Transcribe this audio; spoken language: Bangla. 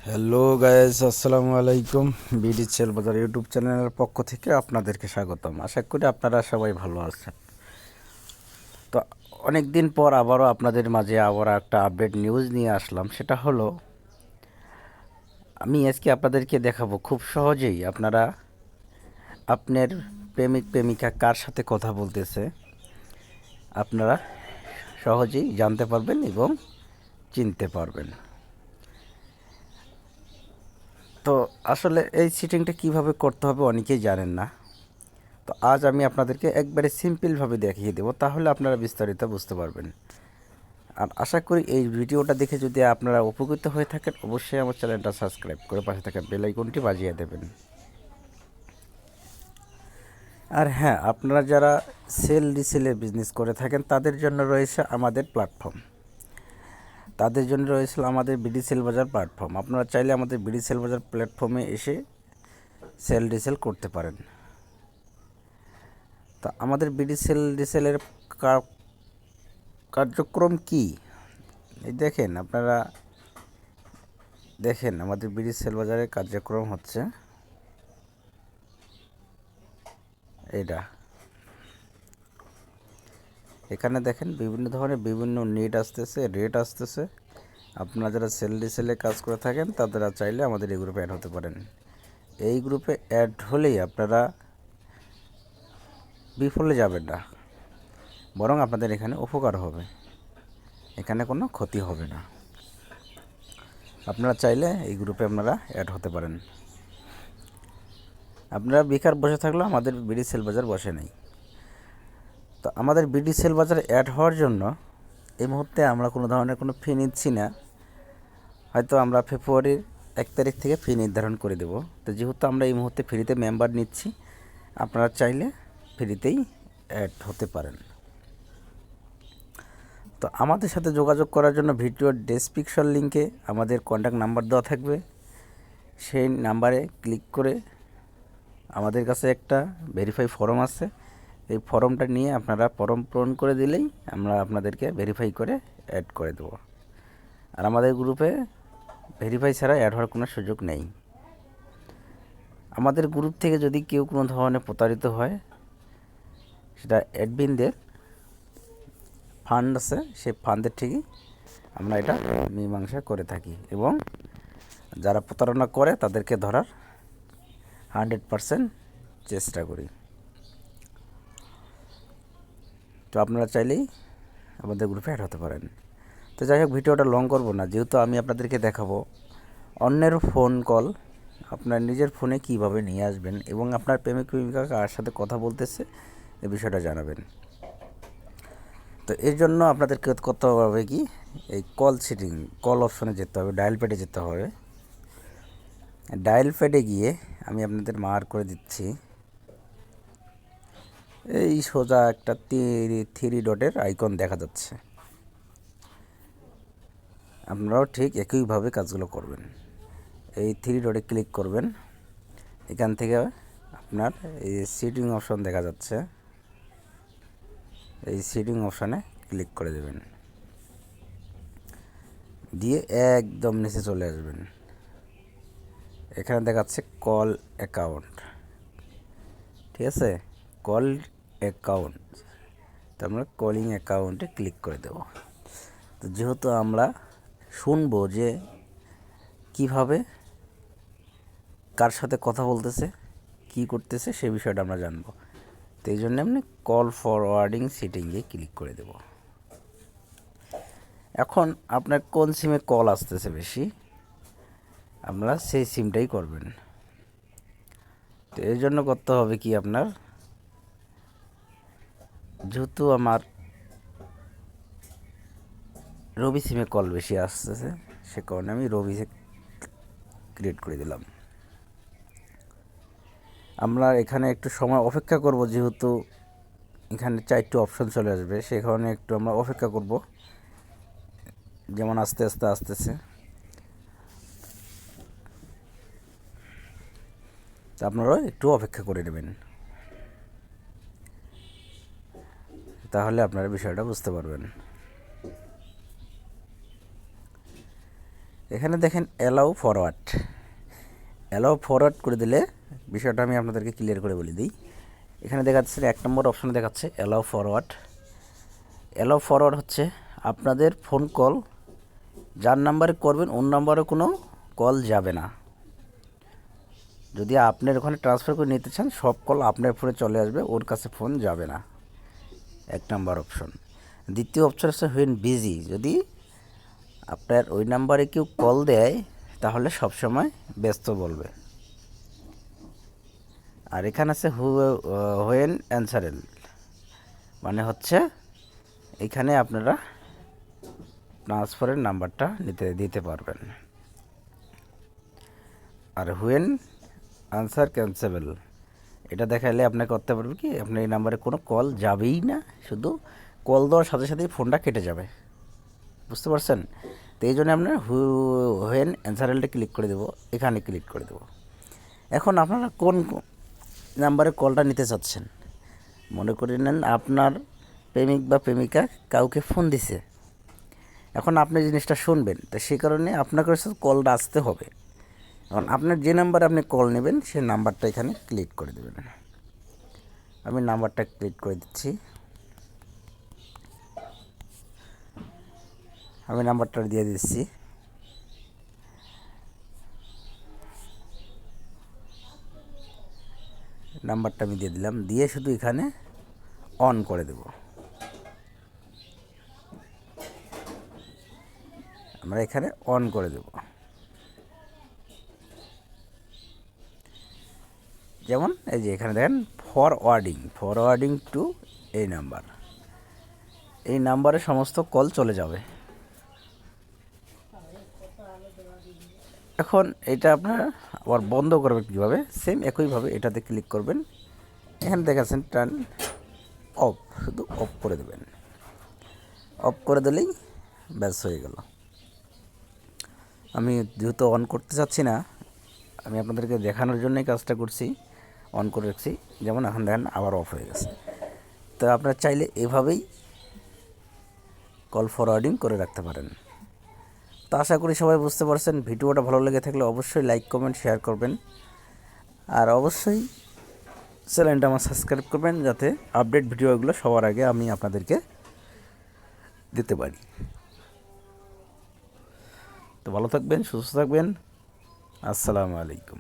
হ্যালো গাইস, আসসালামু আলাইকুম। বিডি সেল বাজার ইউটিউব চ্যানেলের পক্ষ থেকে আপনাদেরকে স্বাগতম। আশা করি আপনারা সবাই ভালো আছেন। তো অনেক দিন পর আবারও আপনাদের মাঝে আবার একটা আপডেট নিউজ নিয়ে আসলাম। সেটা হলো, আমি আজকে আপনাদেরকে দেখাবো খুব সহজেই আপনারা আপনার প্রেমিক প্রেমিকা কার সাথে কথা বলতেছে আপনারা সহজেই জানতে পারবেন এবং চিনতে পারবেন। তো আসলে এই সিটিংটা কিভাবে করতে হবে অনেকেই জানেন না। তো আজ আমি আপনাদেরকে একবারে সিম্পলভাবে দেখিয়ে দেবো, তাহলে আপনারা বিস্তারিত বুঝতে পারবেন। আর আশা করি এই ভিডিওটা দেখে যদি আপনারা উপকৃত হয়ে থাকেন, অবশ্যই আমার চ্যানেলটা সাবস্ক্রাইব করে পাশে থাকা বেল আইকনটি বাজিয়ে দেবেন। আর হ্যাঁ, আপনারা যারা সেল রিসেলের বিজনেস করে থাকেন তাদের জন্য রয়েছে আমাদের প্ল্যাটফর্ম। তাদের জন্য রয়েছে আমাদের বিডি সেল বাজার প্ল্যাটফর্ম। আপনারা চাইলে আমাদের বিডি সেল বাজার প্ল্যাটফর্মে এসে সেল রিসেল করতে পারেন। তো আমাদের বিডি সেল রিসেলের কার্যক্রম কি, এই দেখেন আপনারা দেখেন আমাদের বিডি সেল বাজারের কার্যক্রম হচ্ছে এটা। এখানে দেখেন বিভিন্ন ধরনের বিভিন্ন নেট আসতেছে, রেট আসতেছে। আপনারা যারা সেল রিসেলে কাজ করে থাকেন তারা চাইলে আমাদের এই গ্রুপে অ্যাড হতে পারেন। এই গ্রুপে অ্যাড হলেই আপনারা বিফলে যাবেন না, বরং আপনাদের এখানে উপকার হবে, এখানে কোনো ক্ষতি হবে না। আপনারা চাইলে এই গ্রুপে আপনারা অ্যাড হতে পারেন। আপনারা বেকার বসে থাকলেও আমাদের বিডি সেল বাজার বসে নেই। তো আমাদের বিডি সেল বাজারে অ্যাড হওয়ার জন্য এই মুহূর্তে আমরা কোনো ধরনের কোনো ফি নিচ্ছি না। হয়তো আমরা ফেব্রুয়ারির 1 তারিখ থেকে ফি নির্ধারণ করে দেব। তো যেহেতু আমরা এই মুহূর্তে ফ্রিতে মেম্বার নিচ্ছি, আপনারা চাইলে ফ্রিতেই অ্যাড হতে পারেন। তো আমাদের সাথে যোগাযোগ করার জন্য ভিডিওর ডেসক্রিপশন লিঙ্কে আমাদের কন্ট্যাক্ট নাম্বার দেওয়া থাকবে। সেই নাম্বারে ক্লিক করে আমাদের কাছে একটা ভেরিফাই ফর্ম আছে, এই ফর্মটা নিয়ে আপনারা ফর্ম পূরণ করে দিলেই আমরা আপনাদেরকে ভেরিফাই করে অ্যাড করে দেবো। আর আমাদের গ্রুপে ভেরিফাই ছাড়া অ্যাড হওয়ার কোনো সুযোগ নেই। আমাদের গ্রুপ থেকে যদি কেউ কোনো ধরনের প্রতারিত হয়, সেটা অ্যাডমিনদের ফান্ড আছে, সেই ফান্ডের ঠিকই আমরা এটা মীমাংসা করে থাকি এবং যারা প্রতারণা করে তাদেরকে ধরার 100% চেষ্টা করি। তো আপনারা চাইলেই আমাদের গ্রুপে অ্যাড হতে পারেন। তো যাই হোক, ভিডিওটা লং করব না, যেহেতু আমি আপনাদেরকে দেখাবো অন্যের ফোন কল আপনার নিজের ফোনে কিভাবে নিয়ে আসবেন এবং আপনার প্রেমিক প্রেমিকা কার সাথে কথা বলতেছে এই বিষয়টা জানাবেন। তো এর জন্য আপনাদেরকে করতে হবে কি, এই কল সেটিং, কল অপশনে যেতে হবে, ডায়াল প্যাডে যেতে হবে। ডায়াল প্যাডে গিয়ে আমি আপনাদের মার করে দিচ্ছি, এই সোজা একটা থ্রি ডটের আইকন দেখা যাচ্ছে। আপনারাও ঠিক একইভাবে কাজগুলো করবেন। এই থ্রি ডটে ক্লিক করবেন, এখান থেকে আপনার এই সেটিং অপশন দেখা যাচ্ছে, এই সেটিং অপশানে ক্লিক করে দেবেন, দিয়ে একদম নিচে চলে আসবেন। এখানে দেখাচ্ছে কল অ্যাকাউন্ট, ঠিক আছে, কল অ্যাকাউন্ট। তো আমরা কলিং অ্যাকাউন্টে ক্লিক করে দেব। তো যেহেতু আমরা শুনবো যে কিভাবে কার সাথে কথা বলতেছে, কি করতেছে, সে বিষয়টা আমরা জানবো। তো এই জন্য আপনি কল ফরওয়ার্ডিং সেটিংয়ে ক্লিক করে দেব। এখন আপনার কোন সিমে কল আসতেছে বেশি, আপনারা সেই সিমটাই করবেন। তো এর জন্য করতে হবে কি, আপনার যেহেতু আমার রবি সিমে কল বেশি আসতেছে, সে কারণে আমি রবি ক্রিয়েট করে দিলাম। আমরা এখানে একটু সময় অপেক্ষা করব, যেহেতু এখানে 4টি অপশন চলে আসবে, সে কারণে একটু আমরা অপেক্ষা করব, যেমন আস্তে আস্তে আসতেছে। তো আপনারাও একটু অপেক্ষা করে নেবেন, তাহলে আপনারা বিষয়টা বুঝতে পারবেন। এখানে দেখেন অ্যালাউ ফরওয়ার্ড করে দিলে বিষয়টা আমি আপনাদেরকে ক্লিয়ার করে বলে দিই। এখানে দেখাচ্ছে 1 নম্বর অপশানে দেখাচ্ছে অ্যালাউ ফরওয়ার্ড হচ্ছে আপনাদের ফোন কল যার নাম্বারে করবেন ওর নাম্বারে কোনো কল যাবে না। যদি আপনার ওখানে ট্রান্সফার করে নিতে চান সব কল আপনার ফোনে চলে আসবে, ওর কাছে ফোন যাবে না। 1 নম্বর অপশন। দ্বিতীয় অপশন হচ্ছে হুইন বিজি, যদি আপনার ওই নাম্বারে কেউ কল দেয় তাহলে সবসময় ব্যস্ত বলবে। আর এখানে আছে হুয়েন অ্যান্সারেল, মানে হচ্ছে এখানে আপনারা ট্রান্সফারের নাম্বারটা দিতে পারবেন। আর হুয়েন আনসার ক্যান্সেবল, এটা দেখাইলে আপনি করতে পারবেন কি আপনার এই নাম্বারে কোনো কল যাবেই না, শুধু কল দেওয়ার সাথে সাথেই ফোনটা কেটে যাবে। বুঝতে পারছেন? তো এই জন্য আপনার হুয়েন অ্যান্সারেলটা ক্লিক করে দেবো, এখানে ক্লিক করে দেবো। এখন আপনারা কোন নাম্বারে কলটা নিতে চাচ্ছেন, মনে করে নেন আপনার প্রেমিক বা প্রেমিকা কাউকে ফোন দিছে, এখন আপনি জিনিসটা শুনবেন, তো সেই কারণে আপনার কাছে কলটা আসতে হবে। এখন আপনার যে নাম্বারে আপনি কল নেবেন সেই নাম্বারটা এখানে ক্লিক করে দেবেন। আমি নাম্বারটা ক্লিক করে দিচ্ছি। আমি নাম্বারটা দিয়ে দিচ্ছি। নাম্বারটা আমি দিয়ে দিলাম, দিয়ে শুধু এখানে অন করে দেব। আমরা এখানে অন করে দেব। যেমন এই যে এখানে দেখেন ফরওয়ার্ডিং টু এই নাম্বারে সমস্ত কল চলে যাবে। এখন এটা আপনার আবার বন্ধ করবেন কীভাবে, সেম একইভাবে এটাতে ক্লিক করবেন, এখানে দেখাচ্ছেন টার্ন অফ, শুধু অফ করে দেবেন। অফ করে দিলেই ব্যাস হয়ে গেল। আমি যেহেতু অন করতে চাচ্ছি না, আমি আপনাদেরকে দেখানোর জন্যই কাজটা করছি, অন করে রাখছি। যেমন এখন দেখেন আবার অফ হয়ে গেছে। তো আপনারা চাইলে এভাবেই কল ফরওয়ার্ডিং করে রাখতে পারেন। তো আশা করি সবাই বুঝতে পারছেন। ভিডিওটা ভালো লেগে থাকলে অবশ্যই লাইক কমেন্ট শেয়ার করবেন, আর অবশ্যই চ্যানেলটা আমার সাবস্ক্রাইব করবেন, যাতে আপডেট ভিডিওগুলো সবার আগে আমি আপনাদেরকে দিতে পারি। তো ভালো থাকবেন, সুস্থ থাকবেন। আসসালামু আলাইকুম।